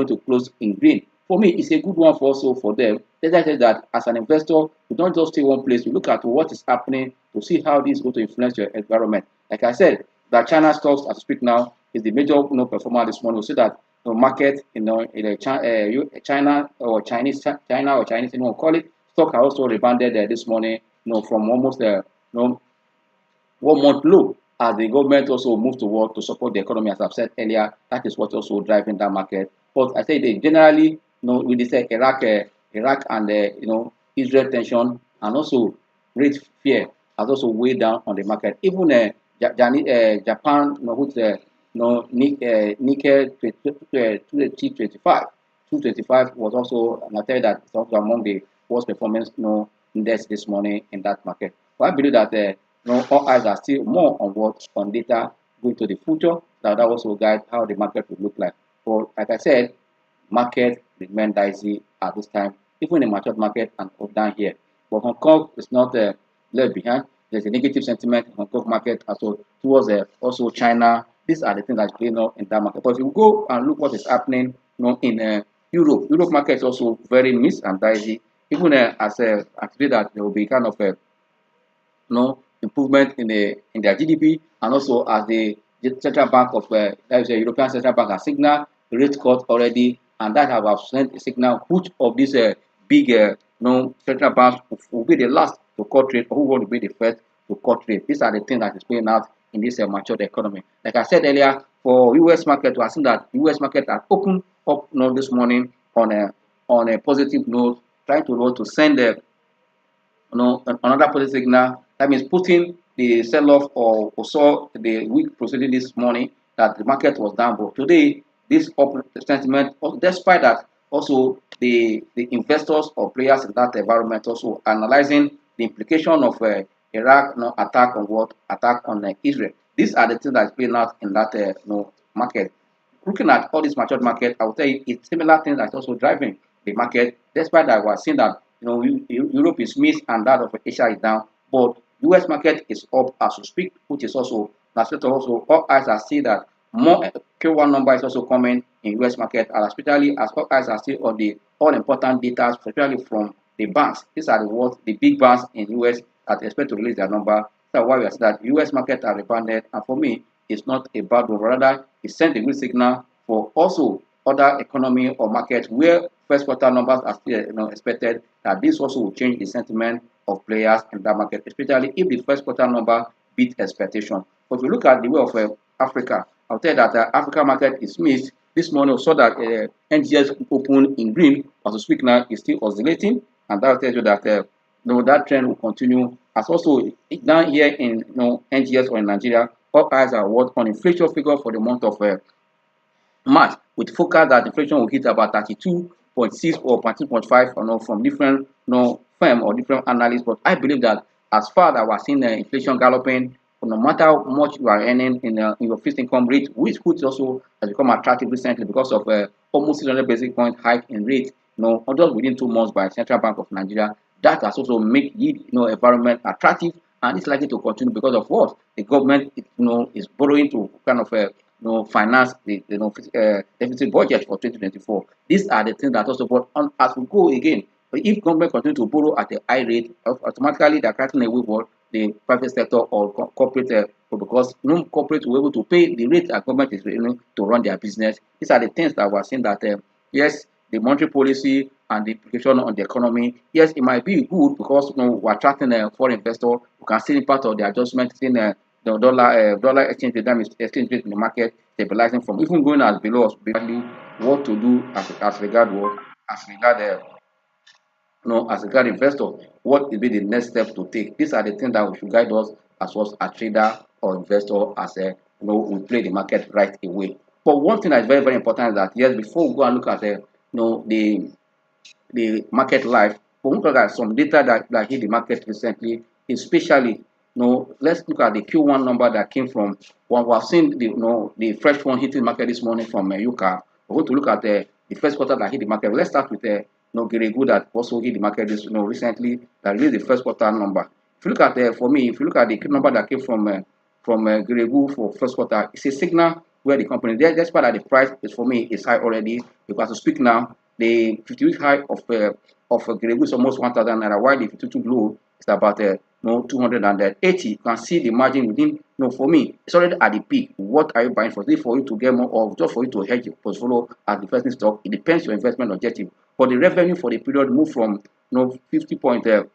going to close in green. For me, it's a good one for also for them. Let us say that as an investor, you don't just stay one place. You look at what is happening to see how this is going to influence your environment. Like I said, that China stocks as we speak now is the major performer this morning. We see that the market, in the China or Chinese, anyone call it, stock are also rebounded this morning, from almost 1 month low as the government also moved to work to support the economy, as I've said earlier. That is what also driving that market. But I say they generally, with this Iraq and Israel tension, and also rate fear has also weighed down on the market. Even Japan, which Nikkei 225 was also, and I tell you that it's also among the worst performance index this morning in that market. So I believe that all eyes are still more on data going to the future. That also guide how the market will look like. But like I said, market remain dicey at this time, even in matured market and up down here. But Hong Kong is not left behind. There's a negative sentiment in Hong Kong market also towards also China. These are the things that's playing out in that market. But if you go and look what is happening in Europe market is also very mixed and dicey. Even as I feel that there will be kind of a improvement in their GDP, and also as the central bank of that is the European Central Bank has signaled rate cut already, and that have sent a signal which of these big central banks will be the last to cut rate, or who want to be the first to cut rate. These are the things that is playing out in this matured economy. Like I said earlier, for US market, we have seen that US market has opened up this morning on a positive note, trying to send another positive signal. That means putting the sell-off or saw the week proceeding this morning that the market was down. But today, this up sentiment, despite that, also the investors or players in that environment also analyzing the implication of Iraq attack on Israel. These are the things that is playing out in that market. Looking at all this matured market, I will tell you it's similar things that's also driving the market. Despite that, we are seeing that Europe is mixed and that of Asia is down, but US market is up as we speak, which is also also all eyes are see that more Q1 number is also coming in US market, and especially as all eyes are still on the all important data, especially from the banks. These are the big banks in US that expect to release their number. That's why we are saying that US market are rebounded, and for me, it's not a bad one. Rather, it sent a good signal for also other economy or markets where first quarter numbers are still expected, that this also will change the sentiment of players in that market, especially if the first quarter number beat expectation. But if you look at the way of Africa, I'll tell you that the Africa market is mixed. This morning we saw that NGS open in green, as we speak now, is still oscillating, and that tells you that that trend will continue. As also down here in NGS or in Nigeria, all eyes are on inflation figure for the month of March, with focus that inflation will hit about 32.6 or 32.5 from different firm or different analysts. But I believe that as far as we're seeing inflation galloping, no matter how much you are earning in your fixed income rate, which also has become attractive recently because of almost 600 basic point hike in rate, just within 2 months by Central Bank of Nigeria. That has also made environment attractive, and it's likely to continue because of what the government is borrowing to kind of finance the deficit budget for 2024. These are the things that also, but as we go again, if government continue to borrow at a high rate, automatically they're cutting away for the private sector or corporate, because no corporate will be able to pay the rate that government is to run their business. These are the things that we're seeing that yes, the monetary policy and the implication on the economy, yes, it might be good because we're attracting a foreign investor who can see part of the adjustment in the dollar exchange rate, exchange rate in the market stabilizing from even going as below us. Basically, what to do as regard investor, what will be the next step to take? These are the things that we should guide us as well as a trader or investor, as we play the market right away. But one thing that is very, very important is that yes, before we go and look at the market life, we look at some data that hit the market recently, especially let's look at the Q1 number that came from one. We have seen the fresh one hitting market this morning from UCA. We're going to look at the first quarter that hit the market. Let's start with Geregu that also hit the market this recently, that released the first quarter number. If you look at for me, if you look at the number that came from Geregu for first quarter, it's a signal where the company there, despite that the price is for me is high already. Because to speak now, the 50-week high of Geregu is almost 1,000 naira, while the 52 low is about 280. You can see the margin within. No, for me, it's already at the peak. What are you buying for? Is it for you to get more, or just for you to hedge your portfolio as the first stock? It depends your investment objective. But the revenue for the period moved from 50 point move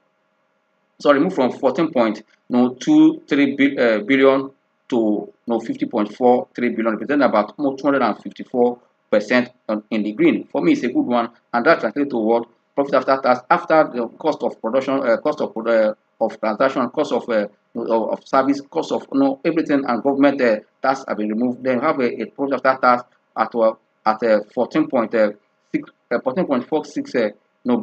from 14.23 billion to 50.43 billion, representing about almost 254% in the green. For me, it's a good one, and that translates to what profit after tax, after the cost of production, cost of transaction, cost of service, cost of everything, and government tax have been removed. Then have a profit after tax at 14.46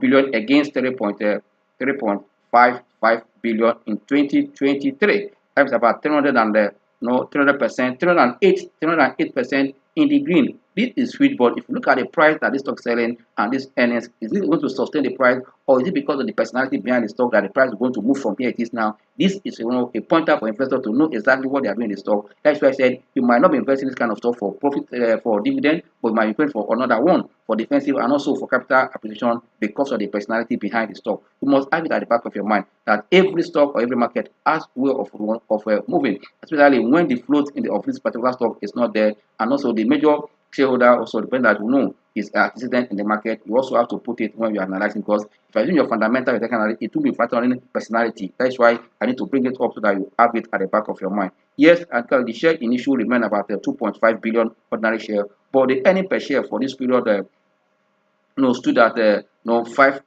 billion against 3.55 billion in 2023. That is about 300%, 308% in the green. This is sweet, but if you look at the price that this stock is selling and this earnings, is it going to sustain the price, or is it because of the personality behind the stock that the price is going to move from here it is now? This is a pointer for investors to know exactly what they are doing in the stock. That's why I said you might not be investing in this kind of stock for profit, for dividend, but you might be going for another one for defensive and also for capital acquisition because of the personality behind the stock. You must have it at the back of your mind that every stock or every market has way of moving, especially when the float of this particular stock is not there, and also the major shareholder also depends that is antecedent in the market. You also have to put it when you are analyzing, because if you are doing your fundamental, it will be factoring personality. That's why I need to bring it up so that you have it at the back of your mind. Yes, and the share in issue remain about 2.5 billion ordinary share, but the earning per share for this period stood at 5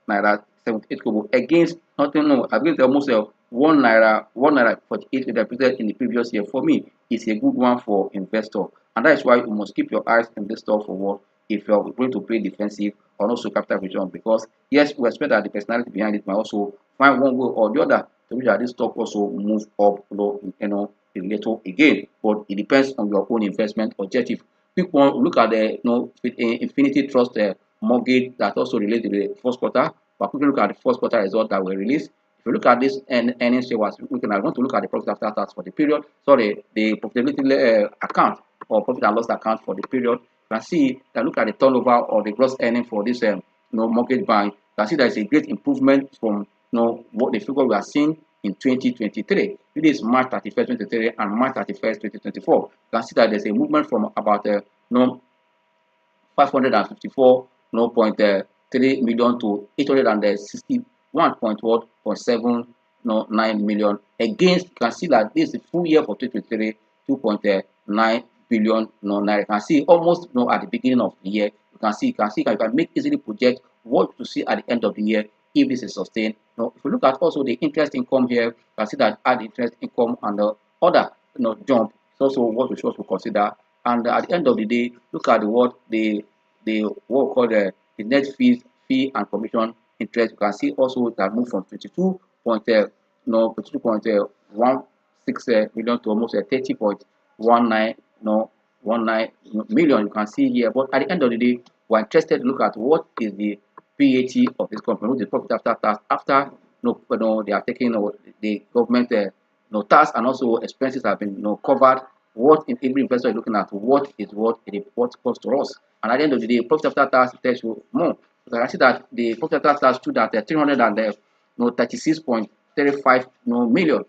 naira 78 kobo against against almost 1 naira 48 represented in the previous year. For me, it's a good one for investor, and that is why you must keep your eyes in this stock for what if you are going to play defensive or also capital return, because yes, we expect that the personality behind it might also find one way or the other to which that this stock also move up a little again, but it depends on your own investment objective. Quick one, look at the Infinity Trust mortgage that also relates to the first quarter. But quickly look at the first quarter result that were released. If you look at this earnings share, we can want to look at the profit after tax for the period. Sorry, the profitability account or profit and loss account for the period. You can see that look at the turnover or the gross earning for this mortgage bank. You can see there is a great improvement from what the figure we are seeing in 2023. It is March 31st, 2023 and March 31st, 2024. You can see that there's a movement from about 554.3 million to 861.79 million. Against, you can see that this is full year for 2023, 2.9 billion naira. You can see almost at the beginning of the year. You can make easily project what to see at the end of the year if this is sustained. Now, if you look at also the interest income here, you can see that add interest income and the other jump is also what we should also consider. And at the end of the day, look at what we call the net fee and commission interest. You can see also that move from 22.16 million to almost 30.19 million. You can see here. But at the end of the day, we're interested to look at what is the PAT of this company, which is profit after tax, after they are taking the government tax and also expenses have been covered. What in every investor is looking at, what costs to us, and at the end of the day, profit after tax tells you more. So I can see that the profit after tax stood at 336.35 million,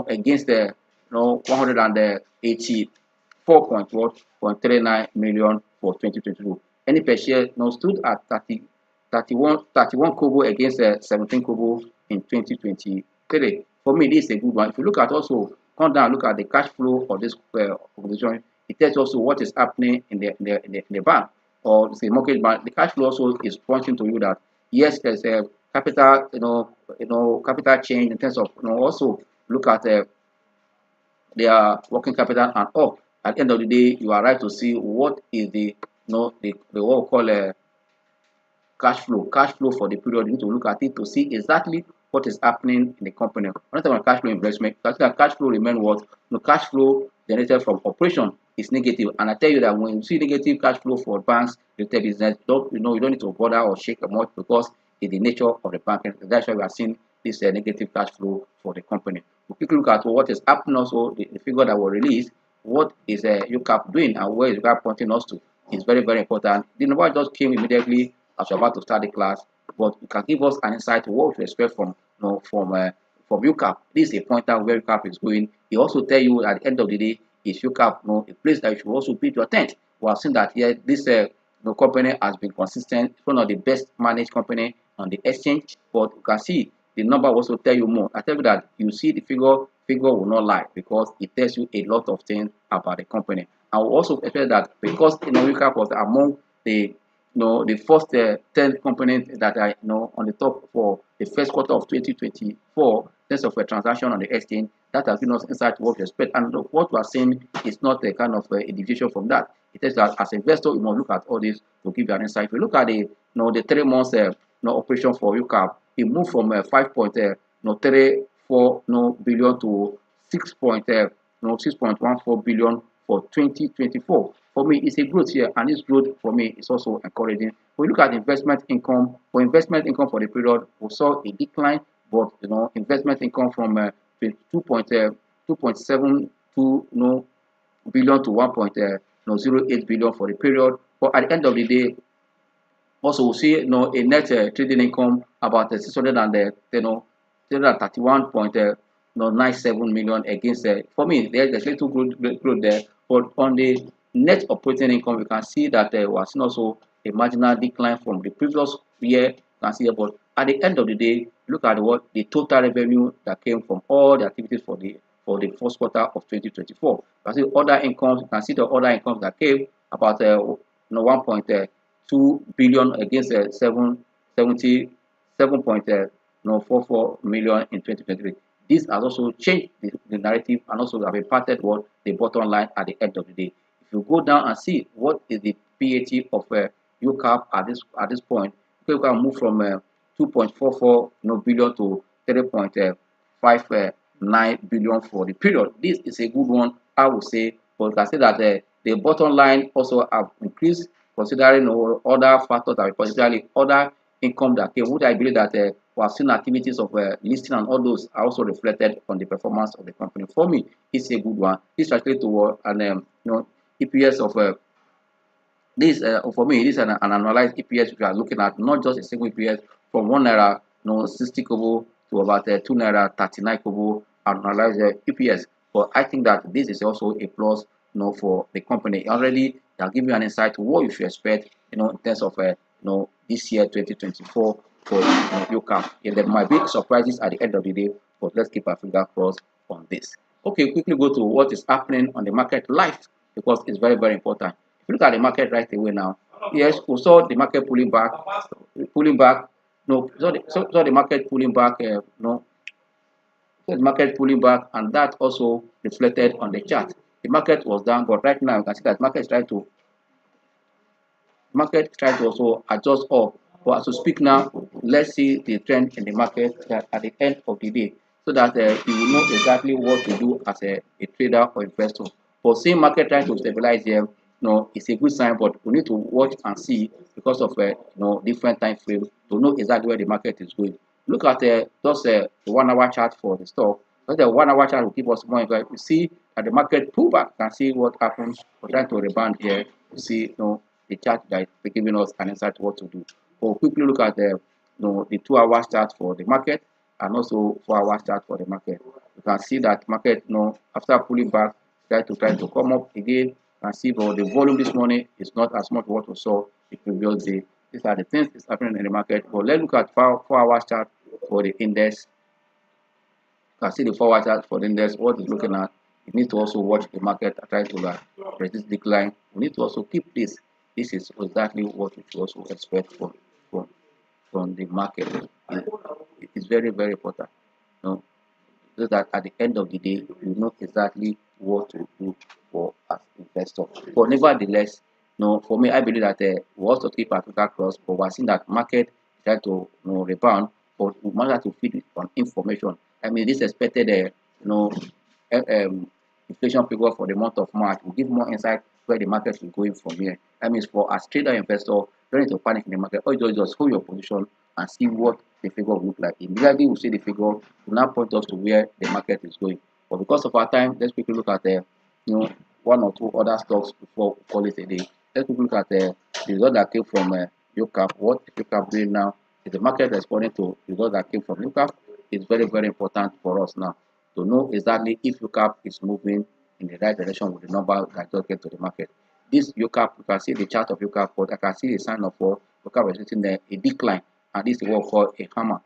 against the 184.39 million for 2022. Any per share stood at 31 kobo against 17 kobo in 2023. For me, this is a good one. If you look at also, come down, look at the cash flow of this organization. It tells also what is happening in the bank or the mortgage bank. The cash flow also is pointing to you that yes, there's a capital, capital change in terms of also look at their working capital and up. At the end of the day, you are right to see what is the what we call cash flow for the period. You need to look at it to see exactly what is happening in the company. Another time on cash flow investment, cash flow remain what? Cash flow generated from operation is negative. And I tell you that when you see negative cash flow for banks, retail business, you don't need to bother or shake much, because it's the nature of the bank. And that's why we are seeing this negative cash flow for the company. We quickly look at what is happening also, the figure that was released what is UCAP doing and where is UCAP pointing us to is very, very important. The number just came immediately as we're about to start the class, but you can give us an insight to what we expect from from UCAP. This is a pointer where UCAP is going. He also tell you at the end of the day, is UCAP a place that you should also pitch your tent. We have seen that here this company has been consistent. It's one of the best managed company on the exchange, but you can see the number will also tell you more. I tell you that you see the figure will not lie because it tells you a lot of things about the company. I will also expect that because UCAP was among the the first 10 companies that are on the top for the first quarter of 2024 in terms of a transaction on the exchange. That has given us insight to what we expect, and what we are saying is not a kind of a deviation from that. It is that as an investor, you must look at all this to give you an insight. If you look at the 3 months operation for UCAP, it moved from 5.34 billion to 6.14 billion for 2024. For me, it's a growth here, and this growth for me is also encouraging. When we look at investment income, for the period, we saw a decline, but investment income from 2.72 billion to 1.08 billion for the period. But at the end of the day, also we see a net trading income about 631.97 million against for me there's little growth there, but on the net operating income we can see that there was also a marginal decline from the previous year. You can see here, but at the end of the day, look at the total revenue that came from all the activities for the first quarter of 2024. You can see other incomes. You can see the other incomes that came about 1.2 billion against 77.44 million in 2023. This has also changed the narrative and also have impacted what the bottom line at the end of the day. If you go down and see what is the PAT of UCAP at this point, you can move from 2.44 billion to 3.59 billion for the period. This is a good one, I would say, but you can say that the bottom line also have increased considering other factors, that particularly other income that came, which I believe that we have seen activities of listing and all those are also reflected on the performance of the company. For me, it's a good one. This translates to an EPS of this for me, this is an annualized EPS we are looking at, not just a single EPS from 1 naira 60 kobo to about 2 naira 39 kobo annualized EPS. But I think that this is also a plus for the company. Already they'll give you an insight to what you should expect in terms of this year 2024 for UCAP. Yeah, there might be surprises at the end of the day, but let's keep our finger crossed on this. Okay, quickly go to what is happening on the market live, because it's very, very important. If you look at the market right away now, yes, we saw the market pulling back. So the market pulling back. So the market pulling back, and that also reflected on the chart. The market was down, but right now you can see that market is trying to also adjust up. But as we speak now, let's see the trend in the market at the end of the day, so that you will know exactly what to do as a trader or investor. But seeing market trying to stabilize here, it's a good sign, but we need to watch and see because of different time frame to know exactly where the market is going. Look at just the 1 hour chart for the stock. Because the 1 hour chart will give us more insight. We see that the market pull back. You can see what happens. We're trying to rebound here. You see the chart that is giving us an insight what to do. We'll quickly look at the 2 hour chart for the market and also 4 hour chart for the market. You can see that market after pulling back try to come up again. You can see but the volume this morning is not as much what we saw the previous day. These are the things that's happening in the market. But let's look at 4 hour chart for the index. You can see the 4 hour chart for the index. What it's looking at, you need to also watch the market try to resist decline. We need to also keep this. This is exactly what you should also expect from the market. It is very, very important. So that at the end of the day, you know exactly what to do for as investor. But nevertheless, for me, I believe that we also keep Africa cross, but we're seeing that market try to rebound, but we must have to feed it on information. I mean, this expected inflation figure for the month of March will give more insight where the market is going from here. That means for as trader investor, don't need to panic in the market. All you do is just hold your position and see what the figure will look like. Immediately we see the figure, will now point us to where the market is going. But because of our time, let's quickly look at the one or two other stocks before we call it a day. Let's look at the result that came from UCAP. What is UCAP doing now? Is the market responding to the result that came from UCAP? It's very, very important for us now to know exactly if UCAP is moving in the right direction with the number that just get to the market. This UCAP, you can see the chart of UCAP, but I can see a sign of UCAP representing a decline, and this is what we call a hammer.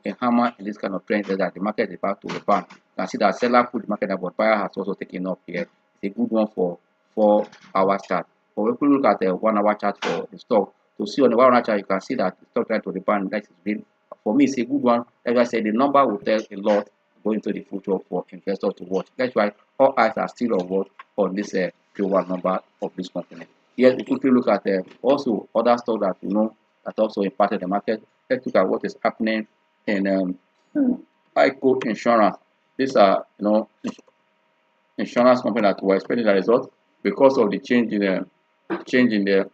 A hammer in this kind of trend is that the market is about to rebound. You can see that seller put the market up, but buyer has also taken up here. It's a good one for 4-hour chart. But if we look at the 1-hour chart for the stock, to see on the 1-hour chart, you can see that the stock trying to rebound. That is really, for me, it's a good one. As I said, the number will tell a lot going to the future for investors to watch. That's why all eyes are still on what on this Q1 number of this company. Here, we quickly look at also other stocks that that also impacted the market. Let's look at what is happening in ICO Insurance. These are insurance company that were expecting the result because of the change in the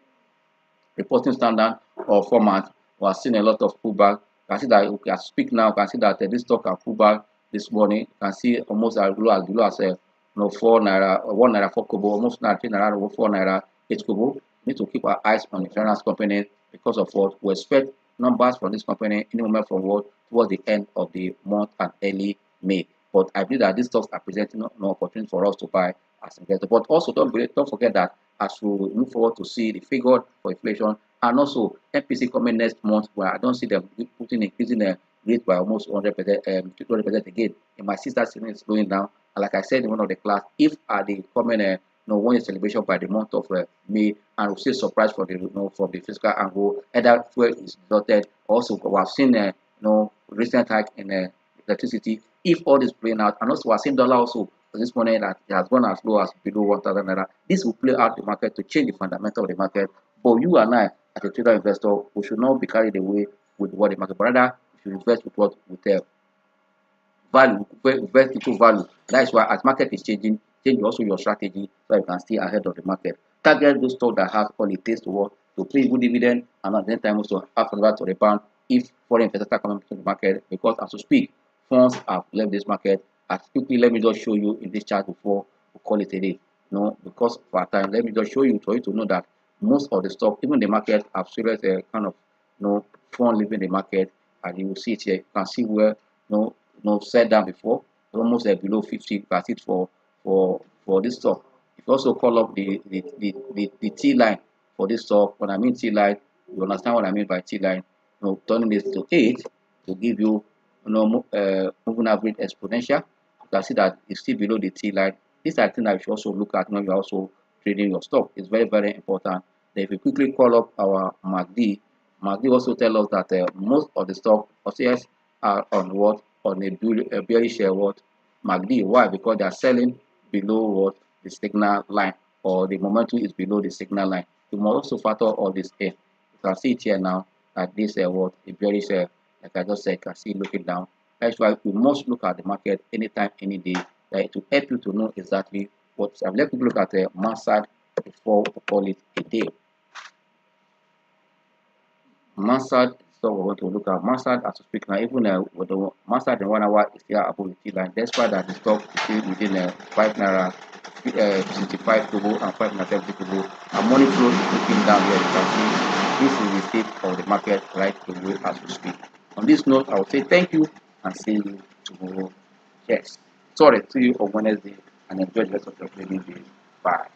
reporting standard or format. We are seeing a lot of pullback. You can see that we can speak now. You can see that this stock can pull back this morning. You can see almost as low as 4 naira, 1 naira 4 kobo, almost 3 naira 4 naira 8 kobo. We need to keep our eyes on insurance company because of what we expect numbers from this company any moment from what towards the end of the month and early May. But I believe that these stocks are presenting no opportunity for us to buy as investors. But also don't forget that as we move forward to see the figure for inflation and also MPC coming next month, where I don't see them increasing the rate by almost 100%, 200% again. In my sister seeing it slowing down. And like I said in one of the class, if the coming 1 year celebration by the month of May, and we see surprise for the from the fiscal angle, either fuel is resulted. Also, we have seen recent hike in electricity. If all this playing out, and also we are seeing dollar also this morning that it has gone as low as below 1,000 naira. This will play out the market to change the fundamental of the market. But you and I, as a trader investor, we should not be carried away with what the market, but rather we should invest with what with value, invest into value. That is why as market is changing, change also your strategy so you can stay ahead of the market. Target those stocks that have all it takes to pay good dividend, and at the same time also have another to rebound if foreign investors are coming to the market. Because as we speak, funds have left this market. As quickly, let me just show you in this chart before we call it a day. Because of our time, let me just show you for you to know that most of the stock, even the market, have serious kind of fund leaving the market, and you will see it here. You can see where set down before almost below 50. That's it for this stock. If you also call up the T line for this stock, when I mean T line, you understand what I mean by T line. Turning this to 8 to give you moving average exponential. You can see that it's still below the T line. These are things that you should also look at when you're also trading your stock. It's very, very important. Then if you quickly call up our MACD also tell us that most of the stock OCS are on what? On a bearish MACD. Why? Because they are selling below what? The signal line, or the momentum is below the signal line. You must also factor all this in. You can see it here now that this what? A bearish like I just said, you can see looking down. That's why we must look at the market anytime, any day, to help you to know exactly what's up. Let's look at the Mansard before we call it a day. Mansard, so we're going to look at Mansard as we speak now. Even with the Mansard in 1 hour is still above the T line. Despite that the stock is still within 5 naira 65 kobo and 5 naira 70 kobo. And money flow is looking down here. You can see this is the state of the market right away as we speak. On this note, I will say thank you and see you tomorrow. Yes. Sorry, see you on Wednesday, and enjoy the rest of your trading day. Bye.